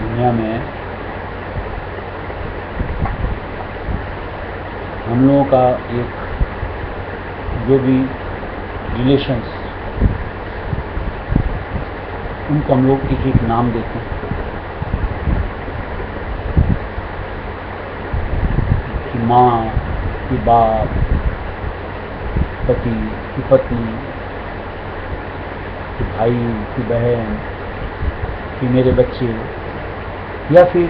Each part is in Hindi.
दुनिया में हम लोगों का एक जो भी रिलेशंस उनको हम लोग एक एक नाम देते हैं कि माँ, कि बाप, पति, की पत्नी, कि भाई, कि बहन, कि मेरे बच्चे, या फिर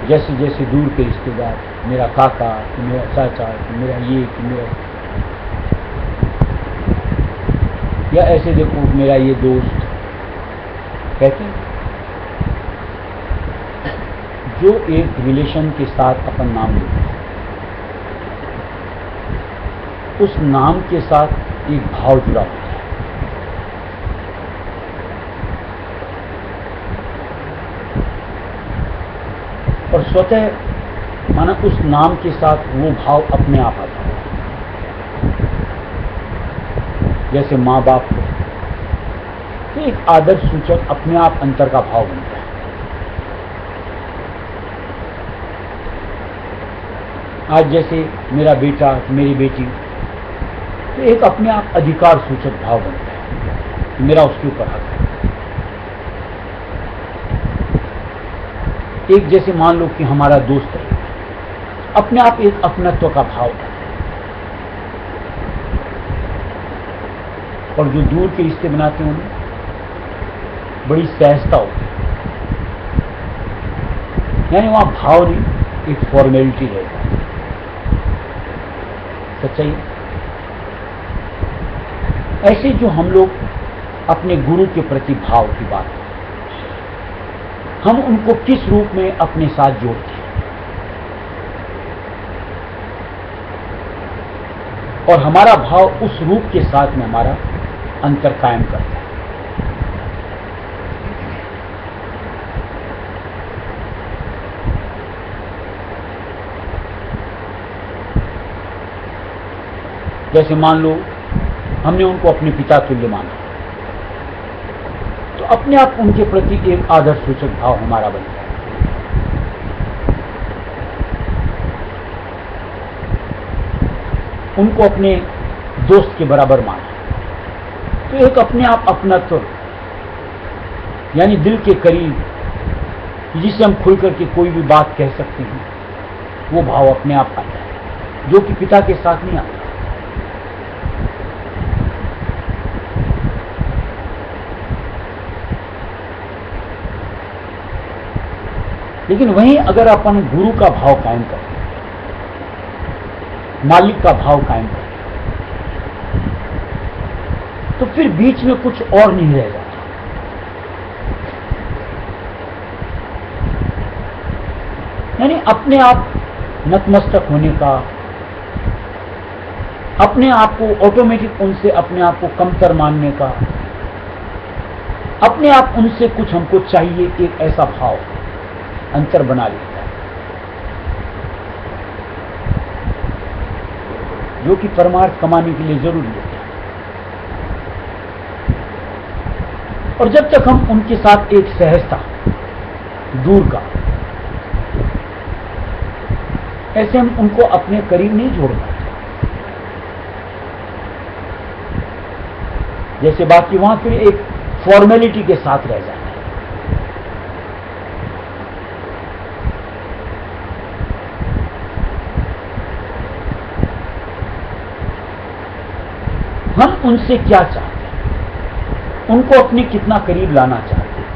जैसे जैसे दूर के रिश्तेदार, मेरा काका, कि मेरा चाचा, कि मेरा ये, कि मेरा, या ऐसे देखो मेरा ये दोस्त, कहते हैं जो एक रिलेशन के साथ अपन नाम लेते हैं, उस नाम के साथ एक भाव जुड़ा होता है। और स्वतः माना उस नाम के साथ वो भाव अपने आप आता है। जैसे माँ बाप को तो एक आदर सूचक अपने आप अंतर का भाव बनता है। आज जैसे मेरा बेटा, मेरी बेटी, तो एक अपने आप अधिकार सूचक भाव बनता है कि मेरा उसके ऊपर हक है। एक जैसे मान लो कि हमारा दोस्त है, अपने आप एक अपनत्व का भाव है। और जो दूर के रिश्ते बनाते हैं उनमें बड़ी सहजता होती है, यानी वहां भाव नहीं, एक फॉर्मेलिटी रहता है। सच्चाई ऐसे जो हम लोग अपने गुरु के प्रति भाव की बात करते हैं, हम उनको किस रूप में अपने साथ जोड़ते हैं और हमारा भाव उस रूप के साथ में हमारा अंतर कायम करता है। जैसे मान लो हमने उनको अपने पिता तुल्य माना, तो अपने आप उनके प्रति एक आदर सूचक भाव हमारा बनता है। उनको अपने दोस्त के बराबर माना, तो एक अपने आप अपनत्व, यानी दिल के करीब, जिसे हम खुल करके कोई भी बात कह सकते हैं, वो भाव अपने आप आता है, जो कि पिता के साथ नहीं आता। लेकिन वहीं अगर अपन गुरु का भाव कायम करें, मालिक का भाव कायम करें, तो फिर बीच में कुछ और नहीं रह जाता। यानी अपने आप नतमस्तक होने का, अपने आप को ऑटोमेटिक उनसे अपने आप को कमतर मानने का, अपने आप उनसे कुछ हमको चाहिए, एक ऐसा भाव अंतर बना लेता है, जो कि परमार्थ कमाने के लिए जरूरी होता है। और जब तक हम उनके साथ एक सहजता दूर का, ऐसे हम उनको अपने करीब नहीं जोड़ पाते। जैसे बाकी वहां फिर एक फॉर्मेलिटी के साथ रह जाता है। हम उनसे क्या चाहते हैं, उनको अपने कितना करीब लाना चाहते हैं,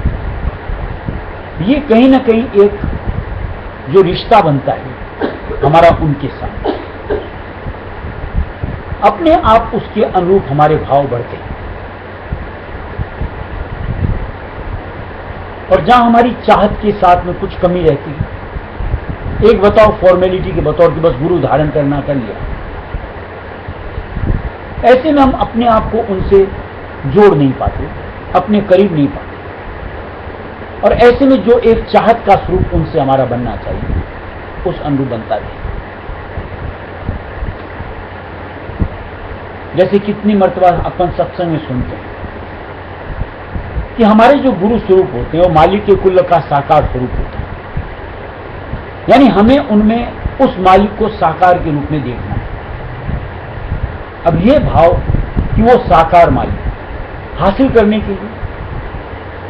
ये कहीं ना कहीं एक जो रिश्ता बनता है हमारा उनके साथ, अपने आप उसके अनुरूप हमारे भाव बढ़ते हैं। और जहां हमारी चाहत के साथ में कुछ कमी रहती है, एक बताओ फॉर्मेलिटी के बतौर कि बस गुरु धारण करना कर लिया, ऐसे में हम अपने आप को उनसे जोड़ नहीं पाते, अपने करीब नहीं पाते। और ऐसे में जो एक चाहत का स्वरूप उनसे हमारा बनना चाहिए, उस अनुरूप बनता नहीं। जैसे कितनी मर्तबा अपन सत्संग में सुनते हैं कि हमारे जो गुरु स्वरूप होते हैं वो मालिक के कुल का साकार स्वरूप होता है, यानी हमें उनमें उस मालिक को साकार के रूप में देखना है। अब ये भाव कि वो साकार मालिक हासिल करने के लिए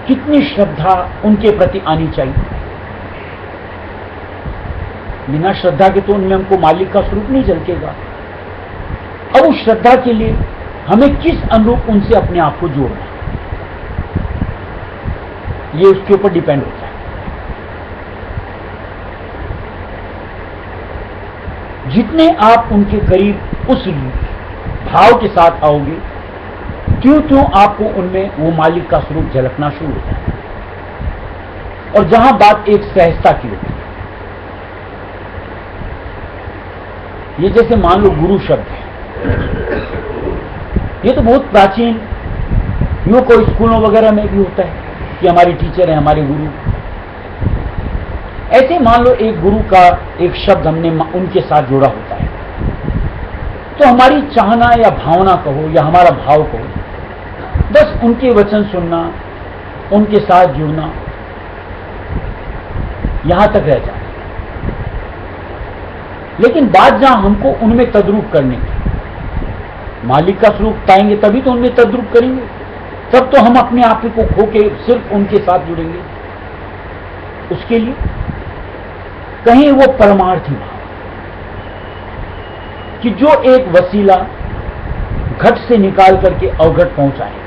कितनी श्रद्धा उनके प्रति आनी चाहिए। बिना श्रद्धा के तो उनमें हमको मालिक का स्वरूप नहीं झलकेगा। अब उस श्रद्धा के लिए हमें किस अनुरूप उनसे अपने आप को जोड़ना, ये उसके ऊपर डिपेंड होता है। जितने आप उनके करीब उस भाव के साथ आओगे, त्यों त्यों आपको उनमें वो मालिक का स्वरूप झलकना शुरू हो जाता है। और जहां बात एक सहजता की होती है, ये जैसे मान लो गुरु शब्द है, ये तो बहुत प्राचीन, यूं कोई स्कूलों वगैरह में भी होता है कि हमारे टीचर है, हमारे गुरु। ऐसे मान लो एक गुरु का एक शब्द हमने उनके साथ जोड़ा होता है, तो हमारी चाहना या भावना कहो या हमारा भाव कहो, बस उनके वचन सुनना, उनके साथ जुड़ना, यहां तक रह जाए। लेकिन बात जहां हमको उनमें तद्रूप करने की, मालिक का स्वरूप पाएंगे तभी तो उनमें तद्रूप करेंगे, तब तो हम अपने आप को खो के सिर्फ उनके साथ जुड़ेंगे। उसके लिए कहीं वो परमार्थी भाव कि जो एक वसीला घट से निकाल करके अवघट पहुंचाएगा,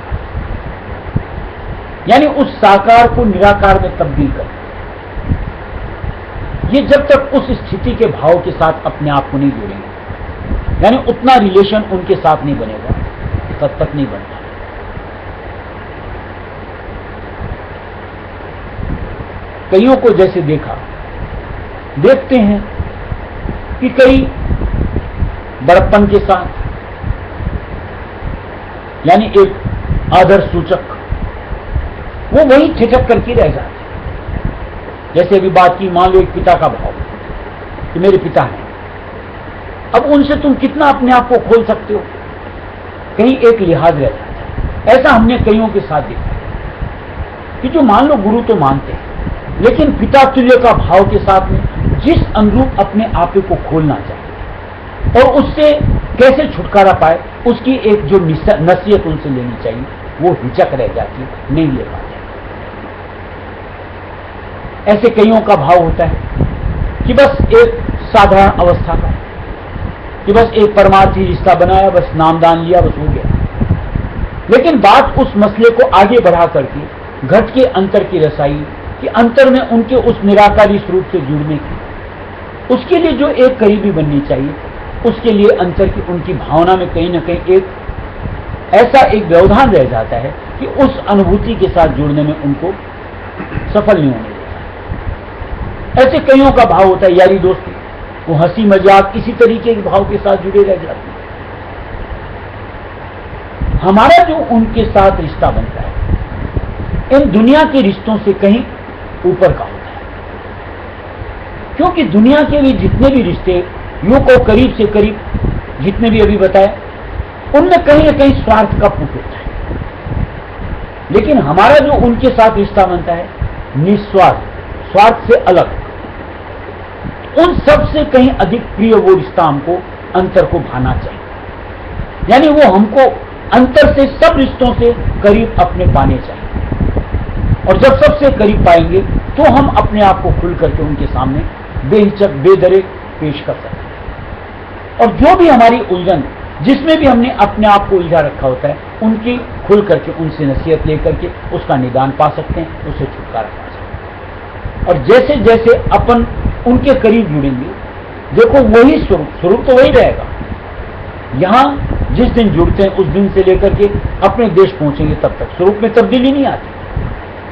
यानी उस साकार को निराकार में तब्दील कर, ये जब तक उस स्थिति के भाव के साथ अपने आप को नहीं जोड़ेंगे, यानी उतना रिलेशन उनके साथ नहीं बनेगा, तब तक नहीं बनता। कईयों को जैसे देखते हैं कि कई बड़प्पन के साथ, यानी एक आदर सूचक, वो वही ठिठक करके रह जाते। जैसे अभी बात की, मान लो एक पिता का भाव कि मेरे पिता हैं, अब उनसे तुम कितना अपने आप को खोल सकते हो, कहीं एक लिहाज रह जाता है। ऐसा हमने कईयों के साथ देखा कि जो मान लो गुरु तो मानते हैं, लेकिन पिता तुल्य का भाव के साथ में जिस अनुरूप अपने आप को खोलना चाहिए और उससे कैसे छुटकारा पाए, उसकी एक जो नसीहत उनसे लेनी चाहिए, वो हिचक रह जाती, नहीं ले पाते। ऐसे कईयों का भाव होता है कि बस एक साधारण अवस्था का, कि बस एक परमार्थी रिश्ता बनाया, बस नामदान लिया, बस हो गया। लेकिन बात उस मसले को आगे बढ़ा करके घट के अंतर की रसाई, कि अंतर में उनके उस निराकारी स्वरूप से जुड़ने की, उसके लिए जो एक करीबी बननी चाहिए, उसके लिए अंतर की उनकी भावना में कहीं ना कहीं एक ऐसा एक व्यवधान रह जाता है कि उस अनुभूति के साथ जुड़ने में उनको सफल नहीं होने देता। ऐसे कईयों का भाव होता है यारी दोस्ती, वो हंसी मजाक इसी तरीके के भाव के साथ जुड़े रह जाते हैं। हमारा जो उनके साथ रिश्ता बनता है, इन दुनिया के रिश्तों से कहीं ऊपर का होता है, क्योंकि दुनिया के भी जितने भी रिश्ते यूं को करीब से करीब जितने भी अभी बताए, उनमें कहीं ना कहीं स्वार्थ का पुट होता है। लेकिन हमारा जो उनके साथ रिश्ता बनता है निस्वार्थ, स्वार्थ से अलग, उन सब से कहीं अधिक प्रिय वो रिश्ता हमको अंतर को भाना चाहिए, यानी वो हमको अंतर से सब रिश्तों से करीब अपने पाने चाहिए। और जब सबसे करीब पाएंगे तो हम अपने आप को खुल करके उनके सामने बेहिचक बेदरे पेश कर सकते हैं। और जो भी हमारी उलझन, जिसमें भी हमने अपने आप को उलझा रखा होता है, उनकी खुल करके उनसे नसीहत लेकर के उसका निदान पा सकते हैं, उससे छुटकारा पा सकते हैं। और जैसे जैसे अपन उनके करीब जुड़ेंगे, देखो वही स्वरूप तो वही रहेगा। यहां जिस दिन जुड़ते हैं उस दिन से लेकर के अपने देश पहुंचेंगे तब तक स्वरूप में तब्दीली नहीं आती,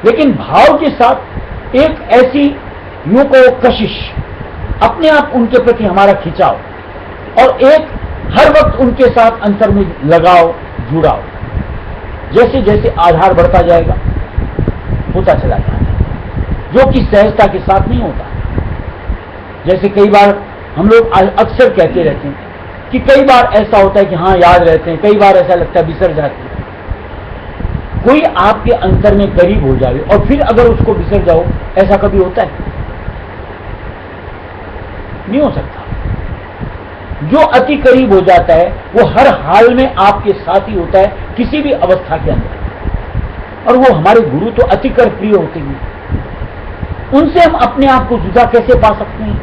लेकिन भाव के साथ एक ऐसी यूं को कशिश, अपने आप उनके प्रति हमारा खिंचाव, और एक हर वक्त उनके साथ अंतर में लगाव जुड़ाव, जैसे जैसे आधार बढ़ता जाएगा होता चला जाता है, जो कि सहजता के साथ नहीं होता। जैसे कई बार हम लोग अक्सर कहते रहते हैं कि कई बार ऐसा होता है कि हाँ याद रहते हैं, कई बार ऐसा लगता है बिसर जाते हैं। कोई आपके अंतर में करीब हो जाए और फिर अगर उसको बिसर जाओ, ऐसा कभी होता है? नहीं हो सकता। जो अति करीब हो जाता है वो हर हाल में आपके साथ ही होता है, किसी भी अवस्था के अंदर। और वो हमारे गुरु तो अतिकर प्रिय होते हैं, उनसे हम अपने आप को जुदा कैसे पा सकते हैं?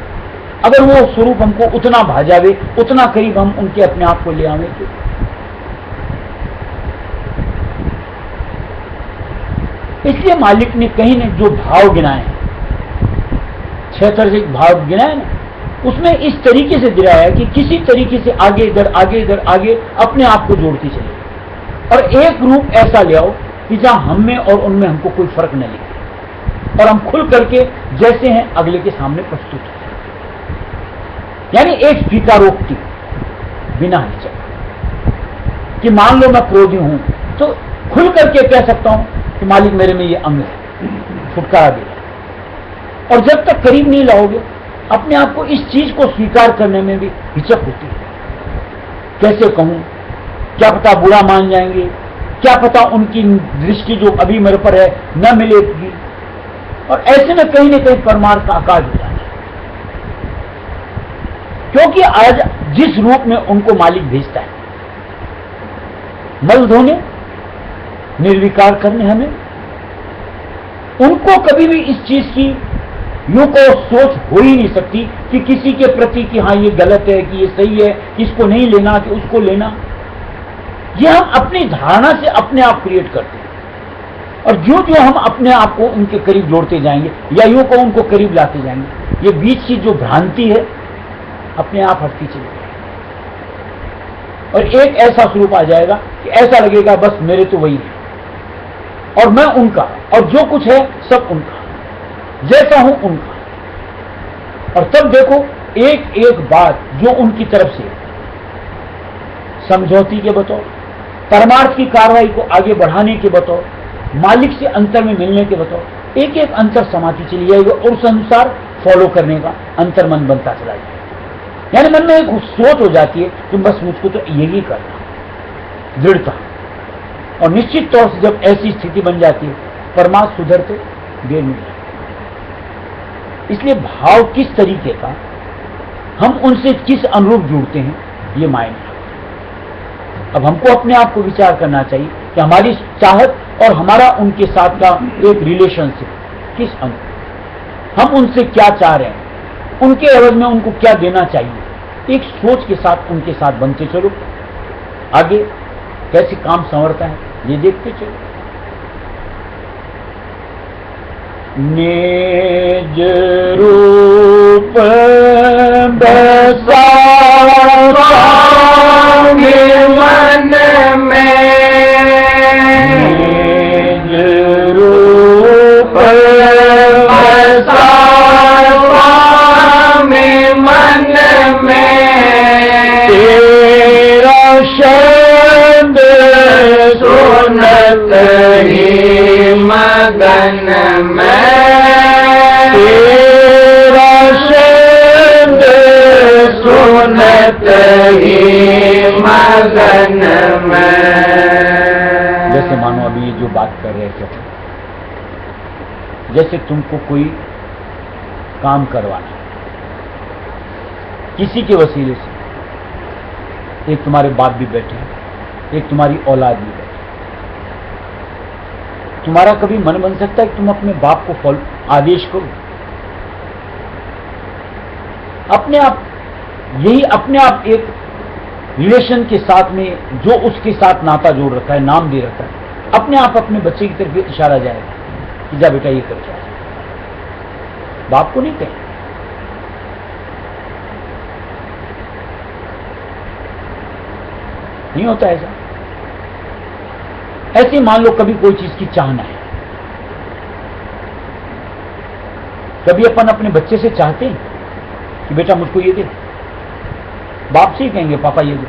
अगर वो स्वरूप हमको उतना भा जावे, उतना करीब हम उनके अपने आप को ले आवे तो। इसलिए मालिक ने कहीं ने जो भाव गिनाए, 6 तरह से भाव गिनाए ना, उसमें इस तरीके से गिराया कि किसी तरीके से आगे इधर आगे इधर आगे अपने आप को जोड़ती चले, और एक रूप ऐसा ले आओ कि जहां हम में और उनमें हमको कोई फर्क न लगे और हम खुल करके जैसे हैं अगले के सामने प्रस्तुत हो, यानी एक स्वीकारोक्ति बिना हिचक कि मान लो मैं क्रोधी हूं तो खुल करके कह सकता हूं कि मालिक मेरे में ये अंग है, छुटकारा दे। और जब तक करीब नहीं लाओगे अपने आप को, इस चीज को स्वीकार करने में भी हिचक होती है। कैसे कहूं, क्या पता बुरा मान जाएंगे, क्या पता उनकी दृष्टि जो अभी मेरे पर है न मिलेगी, और ऐसे में कहीं न कहीं परमार्थ का आकाश हो जाता है। क्योंकि आज जिस रूप में उनको मालिक भेजता है, मल धोने, निर्विकार करने हमें, उनको कभी भी इस चीज की यूं को सोच हो ही नहीं सकती कि किसी के प्रति कि हाँ ये गलत है, कि ये सही है, इसको नहीं लेना कि उसको लेना। ये हम अपनी धारणा से अपने आप क्रिएट करते हैं, और जो जो हम अपने आप को उनके करीब जोड़ते जाएंगे या यूं को उनको करीब लाते जाएंगे, ये बीच की जो भ्रांति है अपने आप हटती चली जाएगी, और एक ऐसा स्वरूप आ जाएगा कि ऐसा लगेगा बस मेरे तो वही है और मैं उनका, और जो कुछ है सब उनका, जैसा हूं उनका। और तब देखो एक एक बात जो उनकी तरफ से समझौती के बतौर, परमार्थ की कार्रवाई को आगे बढ़ाने के बतौर, मालिक से अंतर में मिलने के बतौर, एक एक अंतर समाती चली जाएगी और उस अनुसार फॉलो करने का अंतर मन बनता चला जाएगा। यानी मन में एक सोच हो जाती है कि बस मुझको तो यही करना, दृढ़ता। और निश्चित तौर से जब ऐसी स्थिति बन जाती है, परमार्थ सुधरते देर नहीं लगती। इसलिए भाव किस तरीके का, हम उनसे किस अनुरूप जुड़ते हैं, ये मायने रखता है। अब हमको अपने आप को विचार करना चाहिए कि हमारी चाहत और हमारा उनके साथ का एक रिलेशनशिप किस अनुरूप, हम उनसे क्या चाह रहे हैं, उनके एवज में उनको क्या देना चाहिए, एक सोच के साथ उनके साथ बनते चलो। आगे कैसे काम संवरता है ये देखते चलो। निज रूप बसा मन में, निज रूप बसा मन में, तेरा शब्द सुनत ही मगन में, तेरा शब्द सुनत ही मगन में। जैसे मानो अभी ये जो बात कर रहे थे, जैसे तुमको कोई काम करवाना किसी के वसीले से, एक तुम्हारे बाप भी बैठे हैं, एक तुम्हारी औलाद भी बैठे। तुम्हारा कभी मन बन सकता है कि तुम अपने बाप को आदेश करो? अपने आप, यही अपने आप एक रिलेशन के साथ में जो उसके साथ नाता जोड़ रखा है, नाम दे रखा है, अपने आप अपने बच्चे की तरफ इशारा जाएगा कि जा बेटा ये करके आ। बाप को नहीं कहें, नहीं होता ऐसा। ऐसे मान लो कभी कोई चीज की चाहना है, कभी अपन अपने बच्चे से चाहते हैं कि बेटा मुझको ये दे, बाप से ही कहेंगे पापा ये दे।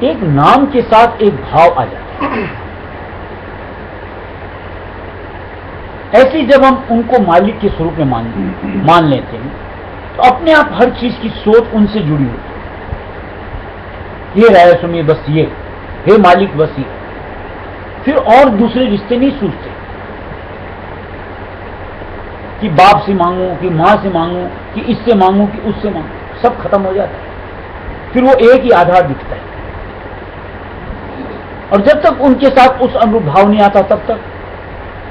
एक नाम के साथ एक भाव आ जाता है। ऐसे जब हम उनको मालिक के स्वरूप में मान लेते हैं तो अपने आप हर चीज की सोच उनसे जुड़ी होती है। ये रहा सुनिए बस ये, हे मालिक बस ये, फिर और दूसरे रिश्ते नहीं सूझते कि बाप से मांगू, कि मां से मांगू, कि इससे मांगू, कि उससे मांगू, सब खत्म हो जाता है। फिर वो एक ही आधार दिखता है। और जब तक उनके साथ उस अनुरूप भाव नहीं आता, तब तक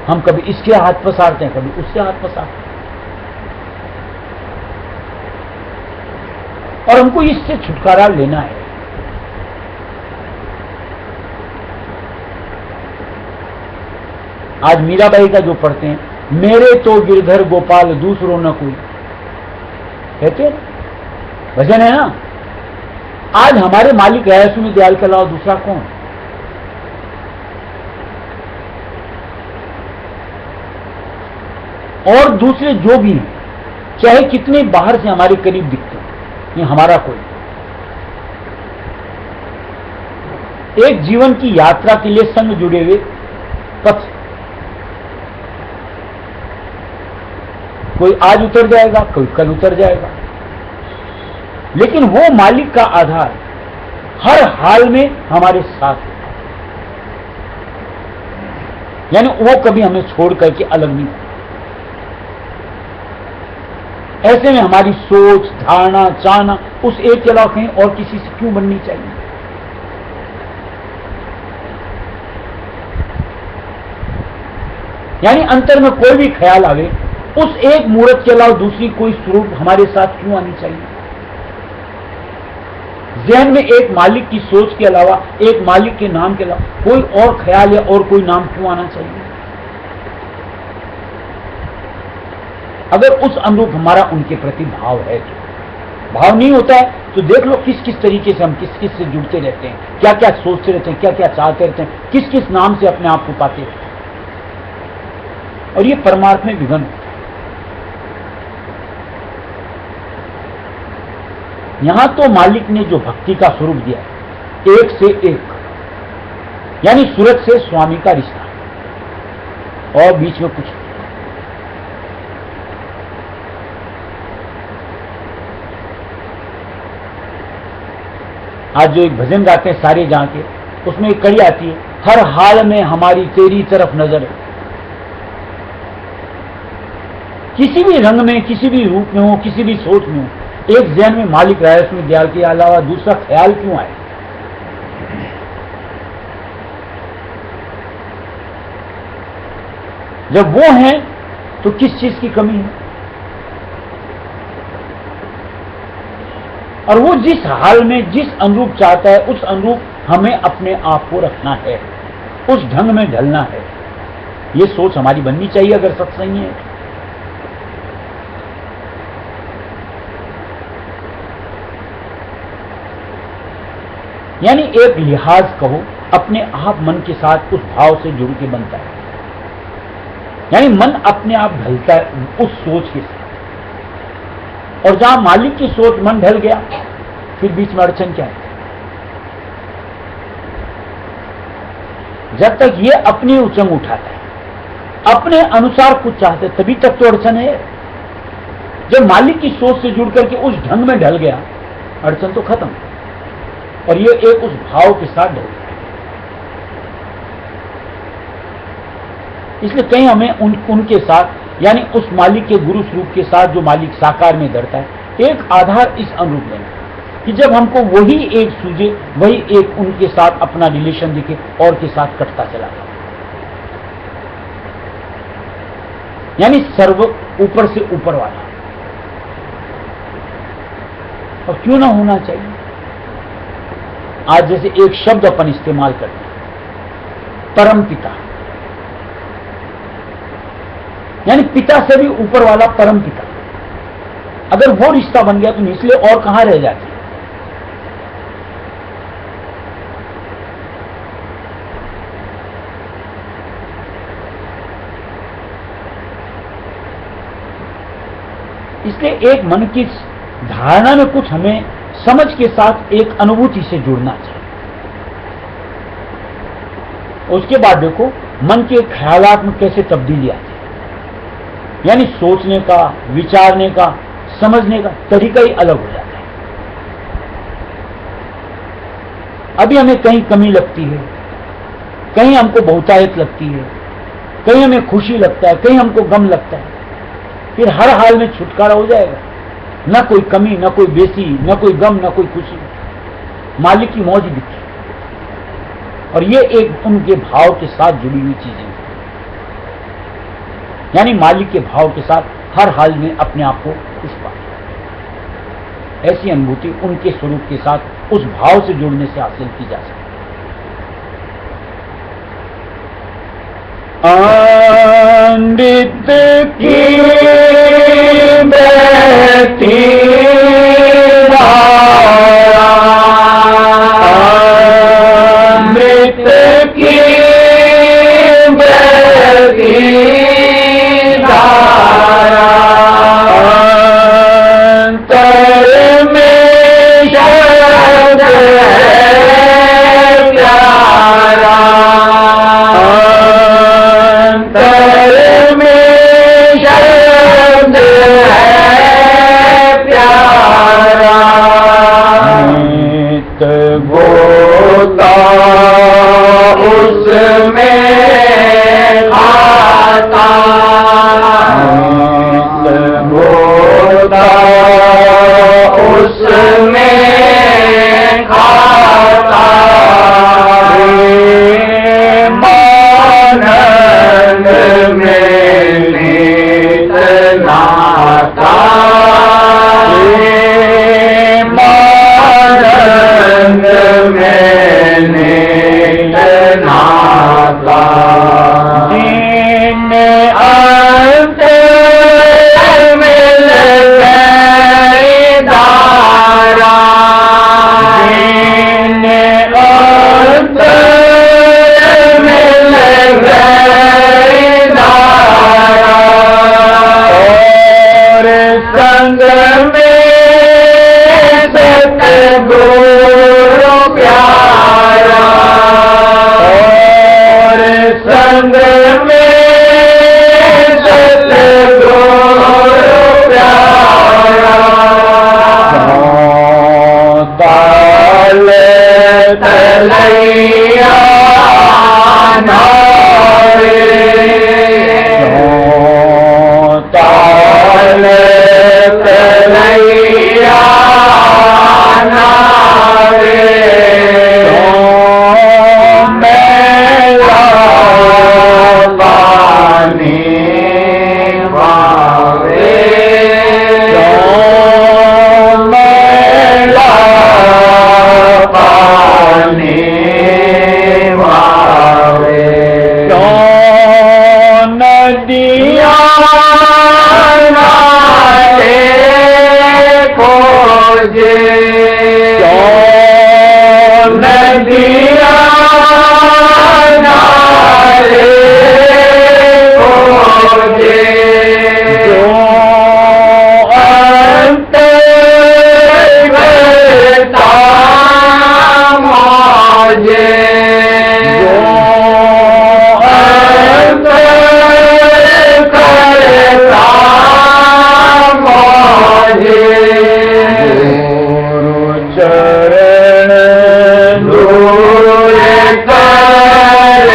हम कभी इसके हाथ पसारते हैं, कभी उससे हाथ पसारते हैं, और हमको इससे छुटकारा लेना है। आज मीराबाई का जो पढ़ते हैं, मेरे तो गिरधर गोपाल दूसरो न कोई, कहते हैं भजन है ना। आज हमारे मालिक रायसुनी दयाल के अलावा दूसरा कौन? और दूसरे जो भी हैं, चाहे कितने बाहर से हमारे करीब दिखते हैं, ये हमारा कोई। एक जीवन की यात्रा के लिए संग जुड़े हुए पथ, कोई आज उतर जाएगा, कोई कल उतर जाएगा, लेकिन वो मालिक का आधार हर हाल में हमारे साथ है। यानी वो कभी हमें छोड़ करके अलग नहीं होता। ऐसे में हमारी सोच, धारणा, चाहना उस एक के अलावा कहीं और किसी से क्यों बननी चाहिए? यानी अंतर में कोई भी ख्याल आवे, उस एक मूर्त के अलावा दूसरी कोई स्वरूप हमारे साथ क्यों आनी चाहिए? जहन में एक मालिक की सोच के अलावा, एक मालिक के नाम के अलावा कोई और ख्याल या और कोई नाम क्यों आना चाहिए? अगर उस अनुरूप हमारा उनके प्रति भाव है, तो भाव नहीं होता है तो देख लो किस किस तरीके से हम किस किस से जुड़ते रहते हैं, क्या क्या सोचते रहते हैं, क्या क्या चाहते रहते हैं, किस किस नाम से अपने आप को पाते रहते हैं, और ये परमार्थ में विघ्न होता है। यहां तो मालिक ने जो भक्ति का स्वरूप दिया, एक से एक, यानी सूरत से स्वामी का रिश्ता, और बीच में कुछ। आज जो एक भजन गाते हैं सारे जहां के, उसमें एक कड़ी आती है, हर हाल में हमारी तेरी तरफ नजर है। किसी भी रंग में, किसी भी रूप में हो, किसी भी सोच में हो, एक जहन में मालिक रायसुनी दयाल के अलावा दूसरा ख्याल क्यों आए? जब वो हैं तो किस चीज की कमी है? और वो जिस हाल में जिस अनुरूप चाहता है, उस अनुरूप हमें अपने आप को रखना है, उस ढंग में ढलना है। ये सोच हमारी बननी चाहिए अगर सत्संग है। यानी एक लिहाज कहो, अपने आप मन के साथ उस भाव से जुड़ के बनता है। यानी मन अपने आप ढलता है उस सोच के साथ, और जहां मालिक की सोच मन ढल गया, फिर बीच में अड़चन क्या है? जब तक ये अपनी उचंग उठाता है, अपने अनुसार कुछ चाहते, तभी तक तो अड़चन है। जब मालिक की सोच से जुड़ करके उस ढंग में ढल गया, अड़चन तो खत्म, और ये एक उस भाव के साथ ढल गया। इसलिए कहीं हमें उनके साथ, यानी उस मालिक के गुरु स्वरूप के साथ जो मालिक साकार में धरता है, एक आधार इस अनुरूप लेना कि जब हमको वही एक सूझे, वही एक उनके साथ अपना रिलेशन दिखे और के साथ कटता चला जाए। यानी सर्व ऊपर से ऊपर वाला, और क्यों ना होना चाहिए? आज जैसे एक शब्द अपन इस्तेमाल करते हैं, परम पिता, यानी पिता से भी ऊपर वाला परम पिता। अगर वो रिश्ता बन गया तो निचले और कहां रह जाते? इसलिए एक मन की धारणा में कुछ हमें समझ के साथ एक अनुभूति से जुड़ना चाहिए। उसके बाद देखो मन के ख्यालात में कैसे तब्दीली आती है, यानी सोचने का, विचारने का, समझने का तरीका ही अलग हो जाता है। अभी हमें कहीं कमी लगती है, कहीं हमको बहुतायत लगती है, कहीं हमें खुशी लगता है, कहीं हमको गम लगता है, फिर हर हाल में छुटकारा हो जाएगा। न कोई कमी, न कोई बेसी, न कोई गम, न कोई खुशी। मालिक की मौज दिखी। और ये एक उनके भाव के साथ जुड़ी हुई चीजें, यानी मालिक के भाव के साथ हर हाल में अपने आप को खुश पाना। ऐसी अनुभूति उनके स्वरूप के साथ उस भाव से जुड़ने से हासिल की जा सकती है। अमृत की बहती धारा, अमृत की बहती धारा, अंतर में शब्द है प्यारा, अंतर में शब्द है प्यारा, नित गोता उसमें खाता, नित गोता उसमें खाता, मानंद में नित नाता, मानंद में नित नाता, दिन अंत मिल गई धारा, दिन अंत मिल गई धारा, और संग में सतगुरु प्यारा, और संग में सतगुरु प्यारा, दाल तलैया नारे, दाल तलैया नारे, मेरा पानी भावे, मेरा पानी भावे, नदियाँ नाले खोजे, नदियाँ नाले खोजे, जो अंतर करता मौजे, जो अंतर करता मौजे, गुरु चरण धूल कर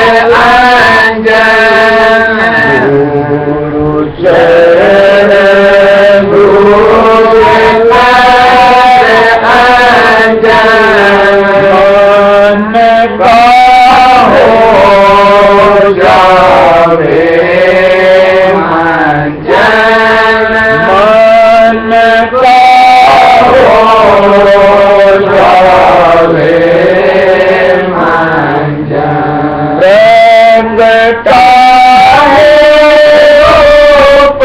अंजन, गुरु चरण धूल कर अंजन, मन का हो जावे मंजन, मन का हो जावे मंजन, रंगता है रूप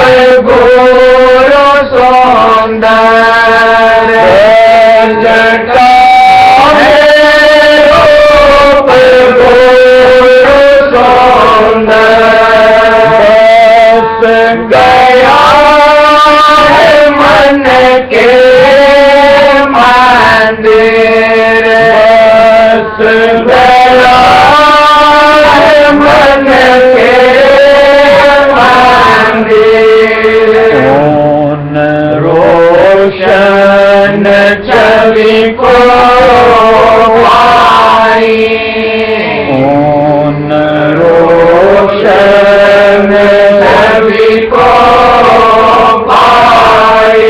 गुरु सुंदर, रंगता है रूप गुरु सुंदर, बस गया है मन के मंदिर, बस गया है मन के मंदिर, कौन रोशन छवि को पाई, कौन रोशन छवि को पाई,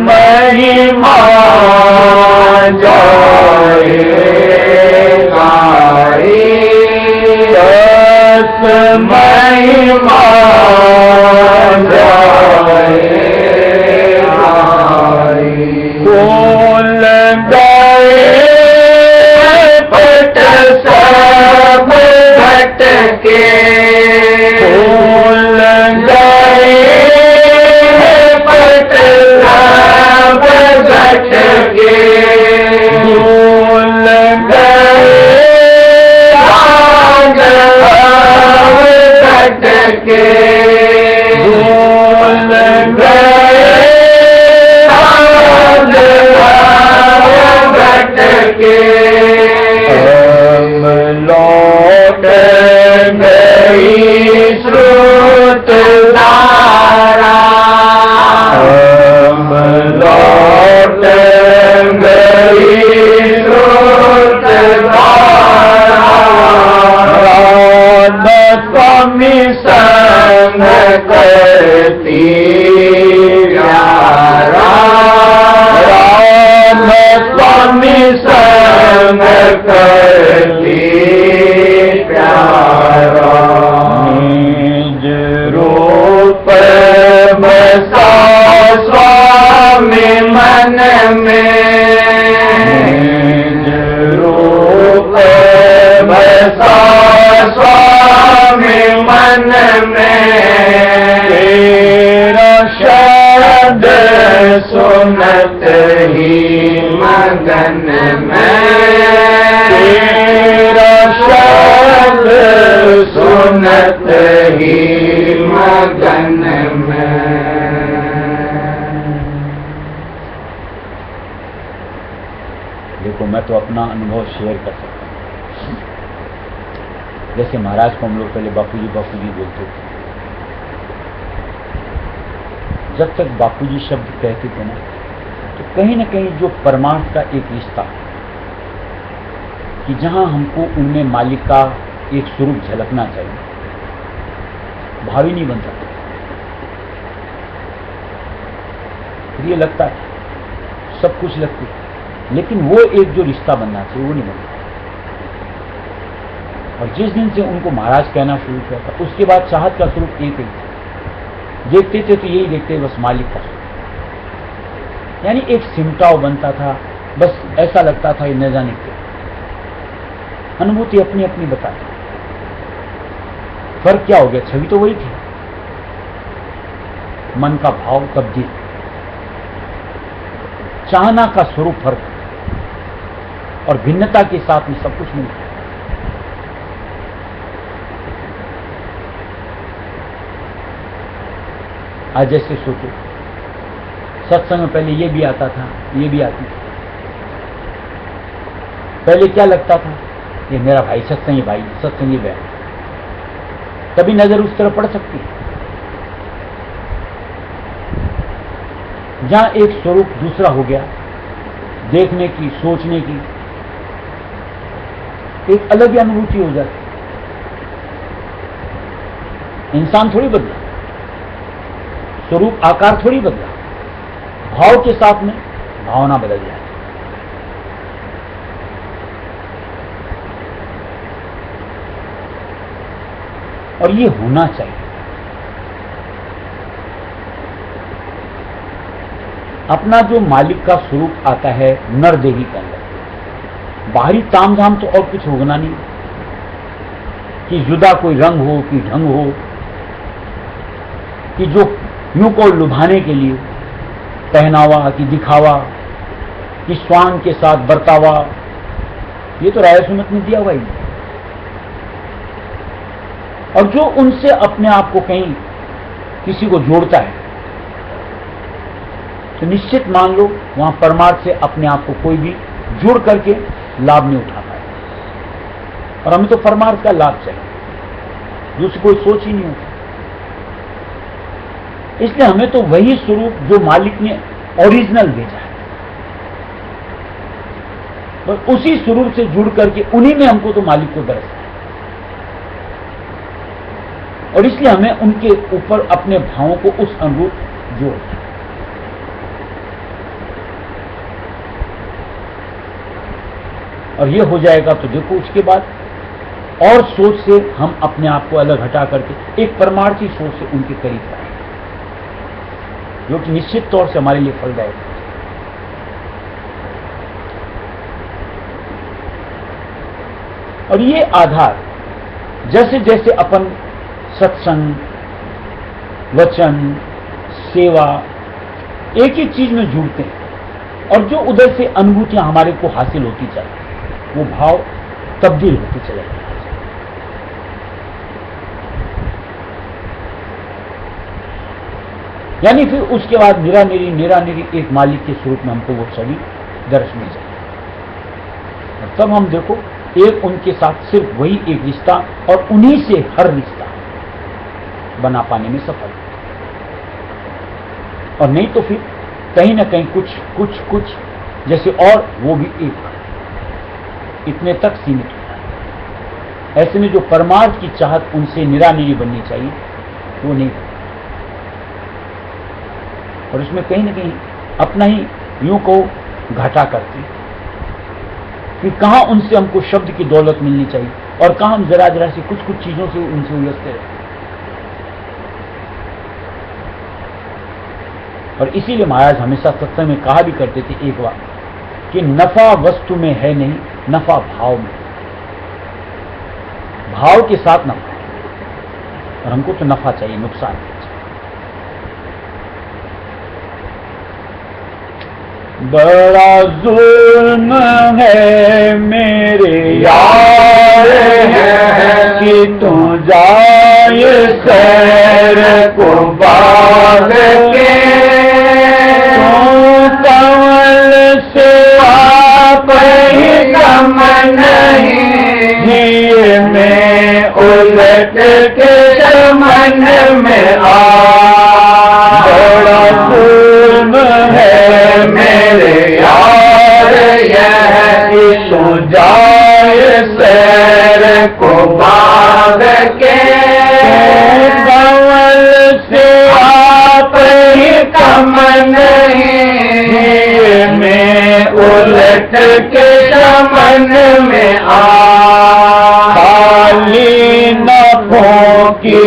महिमा महिमा जाए खोल गए पट सब भटके खोल गए पट सब भटके खोल गए भटके खोल गए भटके हम लौट गई श्रुत धारा हम लौट गई श्रुत धारा स्वामी संग करती प्यारा स्वामी संग करती प्यारा निज रूप बसा स्वामी मन में निज रूप बसा स्वामी मन में तेरा शब्द सुनत ही मगन में तेरा शब्द सुनत ही मगन में। देखो मैं तो अपना अनुभव शेयर कर सकता हूँ। जैसे महाराज को हम लोग पहले बापूजी बोलते थे, जब तक बापूजी शब्द कहते थे ना, तो कहीं ना कहीं जो परमार्थ का एक रिश्ता कि जहां हमको उनमें मालिक का एक स्वरूप झलकना चाहिए, भावी नहीं बन सकता। फिर ये लगता है सब कुछ लगती है, लेकिन वो एक जो रिश्ता बनना चाहिए वो नहीं बनता। और जिस दिन से उनको महाराज कहना शुरू किया था, उसके बाद चाहत का स्वरूप एक ही था। देखते थे तो यही देखते बस मालिक का स्वरूप, यानी एक सिमटाव बनता था। बस ऐसा लगता था ये न जाने क्या, अनुभूति अपनी अपनी बताती। फर्क क्या हो गया? छवि तो वही थी, मन का भाव तब्दील, चाहना का स्वरूप फर्क, और भिन्नता के साथ में सब कुछ मिलता है। आज जैसे सोचो, सत्संग में पहले ये भी आता था, ये भी आती थी। पहले क्या लगता था, ये मेरा भाई सत्संगी भाई, सत्संगी बहन, तभी नजर उस तरफ पड़ सकती है। जहां एक स्वरूप दूसरा हो गया, देखने की, सोचने की एक अलग ही अनुभूति हो जाती। इंसान थोड़ी बदला, स्वरूप आकार थोड़ी बदला, भाव के साथ में भावना बदल जाती। और ये होना चाहिए। अपना जो मालिक का स्वरूप आता है नरदेही के अंदर, बाहरी तामझाम तो और कुछ होना नहीं, कि जुदा कोई रंग हो, कि ढंग हो, कि जो यूं को लुभाने के लिए पहनावा, कि दिखावा, कि स्वांग के साथ बर्तावा, ये तो राय सुन्नत ने दिया हुआ ही। और जो उनसे अपने आप को कहीं किसी को जोड़ता है, तो निश्चित मान लो वहां परमार्थ से अपने आप को कोई भी जुड़ करके लाभ नहीं उठा पाए। और हमें तो परमार्थ का लाभ चाहिए, दूसरी कोई सोच ही नहीं होती। इसलिए हमें तो वही स्वरूप जो मालिक ने ओरिजिनल भेजा है, और उसी स्वरूप से जुड़ करके उन्हीं में हमको तो मालिक को दर्शना है। और इसलिए हमें उनके ऊपर अपने भावों को उस अनुरूप जोड़ना है। और ये हो जाएगा तो देखो उसके बाद और सोच से हम अपने आप को अलग हटा करके एक परमार्थी सोच से उनके करीब आए, जो कि निश्चित तौर से हमारे लिए फलदायक है। और ये आधार जैसे जैसे अपन सत्संग, वचन, सेवा, एक ही चीज में जुड़ते हैं और जो उधर से अनुभूतियां हमारे को हासिल होती जाए, वो भाव तब्दील होते चले जाते। यानी फिर उसके बाद निरानिरी एक मालिक के स्वरूप में हमको वो छवि दर्श मिल जाए। और तब हम देखो एक उनके साथ सिर्फ वही एक रिश्ता और उन्हीं से हर रिश्ता बना पाने में सफल, और नहीं तो फिर कहीं ना कहीं कुछ जैसे, और वो भी एक इतने तक सीमित होता है। ऐसे में जो परमार्थ की चाहत उनसे निरानिरी बननी चाहिए वो नहीं, और इसमें कहीं ना कहीं अपना ही यूं को घाटा करती कि कहां उनसे हमको शब्द की दौलत मिलनी चाहिए और कहां हम जरा जरा से कुछ चीजों से उनसे उलझते रहते। और इसीलिए महाराज हमेशा सत्संग में कहा भी करते थे एक बार कि नफा वस्तु में है नहीं, नफा भाव में, भाव के साथ नफा। और हमको तो नफा चाहिए, नुकसान नहीं। बड़ा जुल्म है मेरे यार है कि तू जाए सैर को बाग के, कमल से आप ही गम नहीं, जिए में उलट के चमन में बड़ा जुल्म है मेरे यार यह कि तू जाए सैर को बाग के, कमल से आप ही कम नहीं, में उलट के चमन में खाली नफों की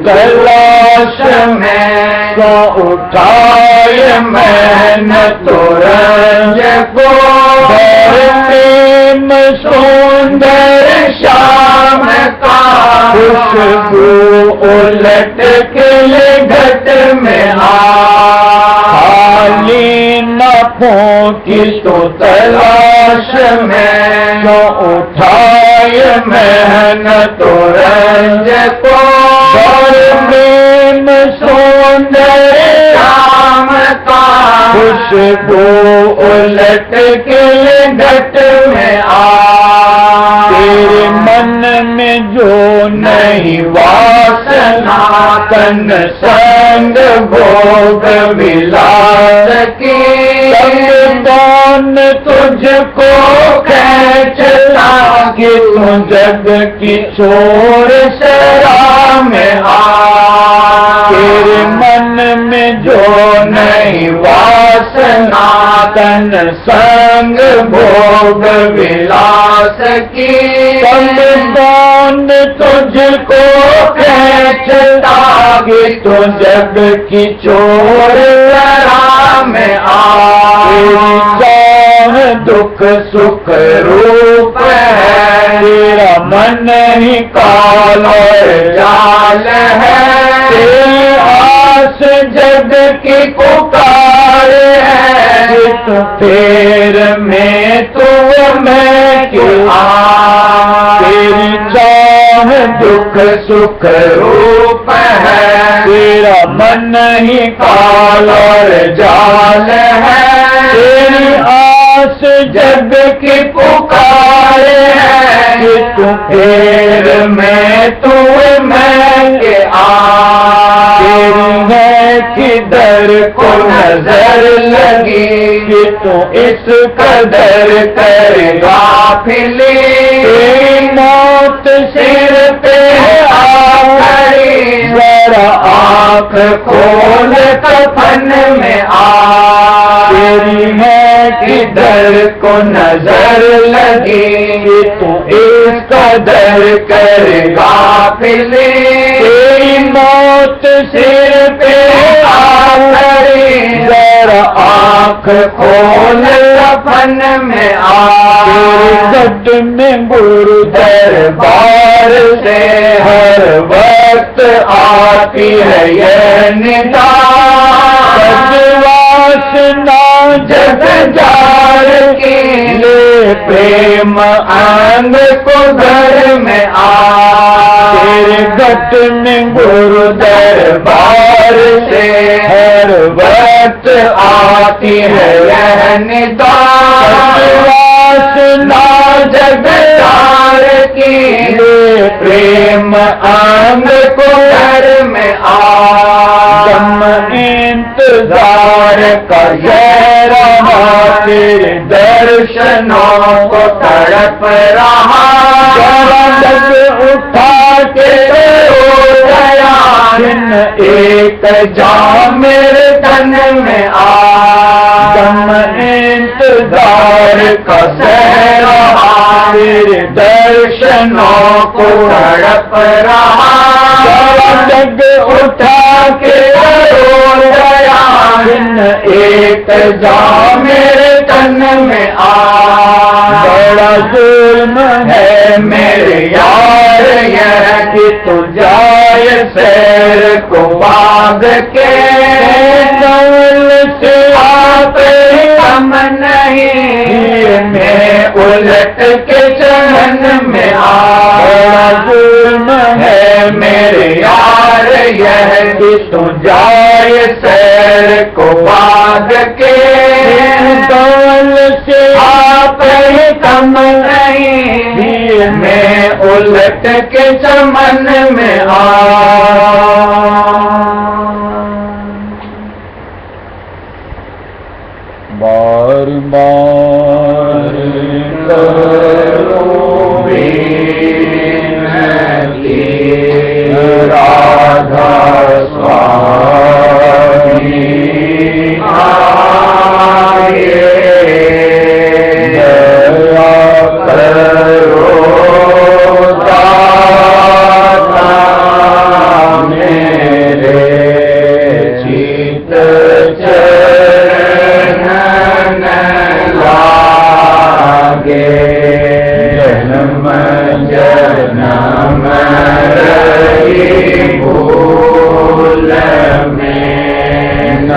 तलाश में को उठाए मैंने तो रंज को, प्रेम सुंदर शाम का खुशबू उलट के घट में खाली नफों की तो तलाश में जो उठाए मैंने तो रंज को, प्रेम सुंदर शाम का खुशबू उलट के घट में तेरे मन में जो नहीं वासना तन संग भोग विलास की, कौन तुझको खेचता कि तू जग की छोर शरा में तेरे मन में जो नहीं वासना तन संग भोग विलास की, कौन तुझको खेचता कि तू जग की चोर शरा में तेरी चाह दुख सुख रूप है, तेरा मन ही काल और जाल है, तेरी आस जग की पुकार है, तेर में तू मैं क्यों तेरी चाह दुख सुख रूप है, तेरा मन ही काल और जाल है, तेरी आस जग की पुकार है कि तू तेर में तू मैं के तेरी है किधर को नजर लगी कि तू इस कदर करेगा फिली, मौत सिर पे आ खड़ी, जरा आँख खोल कफन में तेरी है किधर को नजर लगी कि तू इसका कदर कर गाफिली, तेरी मौत सिर पे आ खड़ी, जरा आँख खोल कफन में आ, तेरे गट में गुरु दरबार से हर वक्त आती है ये निदा, वासना जग जार की ले प्रेम आंग को घर में आ, तेरे गट में गुरु दरबार से हर वक्त आती है यह निदा, वासना जग जार की ले प्रेम आंग को घर में आ, दम इंतजार का ये रहा तेरे दर्शनों को तड़प रहा, जब उठा के हो गया दिन एक जाम मेरे तन में आ, दम इंतजार का रहा तेरे दर्शनों को तड़प रहा, जग उठा के हो गया दिन एक जाम मेरे तन में आ, बड़ा जुल्म है मेरे यार यह कि तू जाए सैर को बाग के, नवल से आप हम नहीं मैं उलट के चढ़न में आ, बड़ा जुल्म है मेरे यार यह कि तू जाए सैर को बाग के, दौल से आप ही कम नहीं मैं उलट के चमन में आ, बार बार करो विनती राधा स्वामी आए, दया करो दाता मेरे चित चरण लागे, जन्म जन्म रही भूल में न